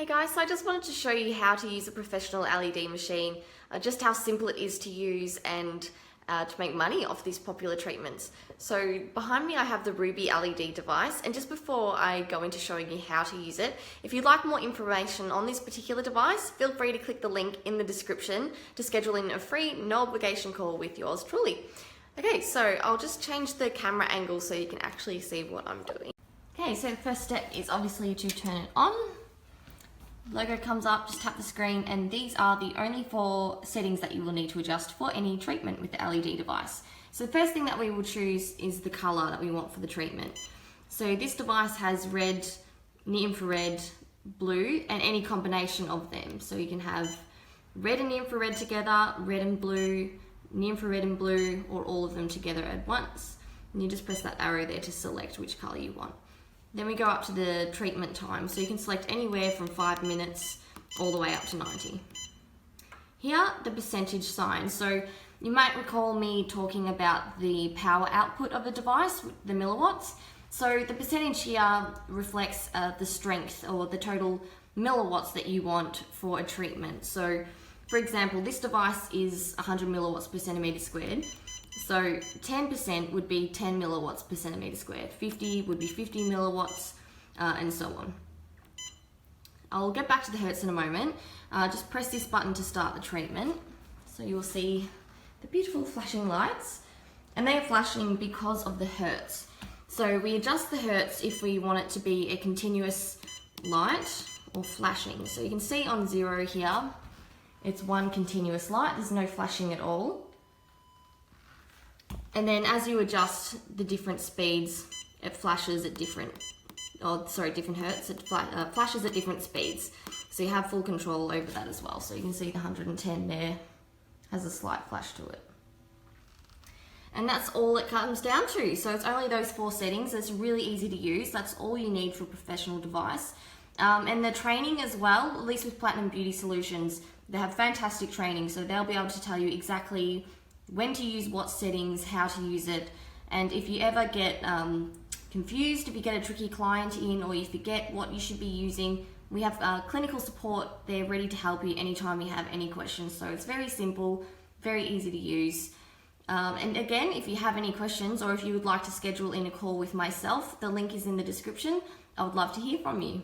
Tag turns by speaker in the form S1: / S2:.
S1: Hey guys, so I just wanted to show you how to use a professional LED machine, just how simple it is to use and to make money off these popular treatments. So behind me I have the Ruby LED device, and just before I go into showing you how to use it, if you'd like more information on this particular device, feel free to click the link in the description to schedule in a free, no obligation call with yours truly. Okay, so I'll just change the camera angle so you can actually see what I'm doing. Okay, so the first step is obviously to turn it on. Logo comes up, just tap the screen, and these are the only 4 settings that you will need to adjust for any treatment with the LED device. So the first thing that we will choose is the color that we want for the treatment. So this device has red, near infrared, blue, and any combination of them. So you can have red and near infrared together, red and blue, near infrared and blue, or all of them together at once. And you just press that arrow there to select which color you want. Then we go up to the treatment time, so you can select anywhere from 5 minutes all the way up to 90. Here, the percentage sign. So you might recall me talking about the power output of the device, the milliwatts. So the percentage here reflects the strength or the total milliwatts that you want for a treatment. So for example, this device is 100 milliwatts per centimeter squared. So 10% would be 10 milliwatts per centimeter squared, 50 would be 50 milliwatts, and so on. I'll get back to the hertz in a moment. Just press this button to start the treatment. So you will see the beautiful flashing lights, and they are flashing because of the hertz. So we adjust the hertz if we want it to be a continuous light or flashing. So you can see on 0 here, it's one continuous light, there's no flashing at all. And then as you adjust the different speeds, it flashes at different hertz, it flashes at different speeds. So you have full control over that as well. So you can see the 110 there has a slight flash to it. And that's all it comes down to. So it's only those 4 settings. It's really easy to use. That's all you need for a professional device. And the training as well, at least with Platinum Beauty Solutions, they have fantastic training. So they'll be able to tell you exactly when to use what settings, how to use it, and if you ever get confused, if you get a tricky client in or you forget what you should be using, we have clinical support. They're ready to help you anytime you have any questions. So it's very simple, very easy to use. And again, if you have any questions or if you would like to schedule in a call with myself, the link is in the description. I would love to hear from you.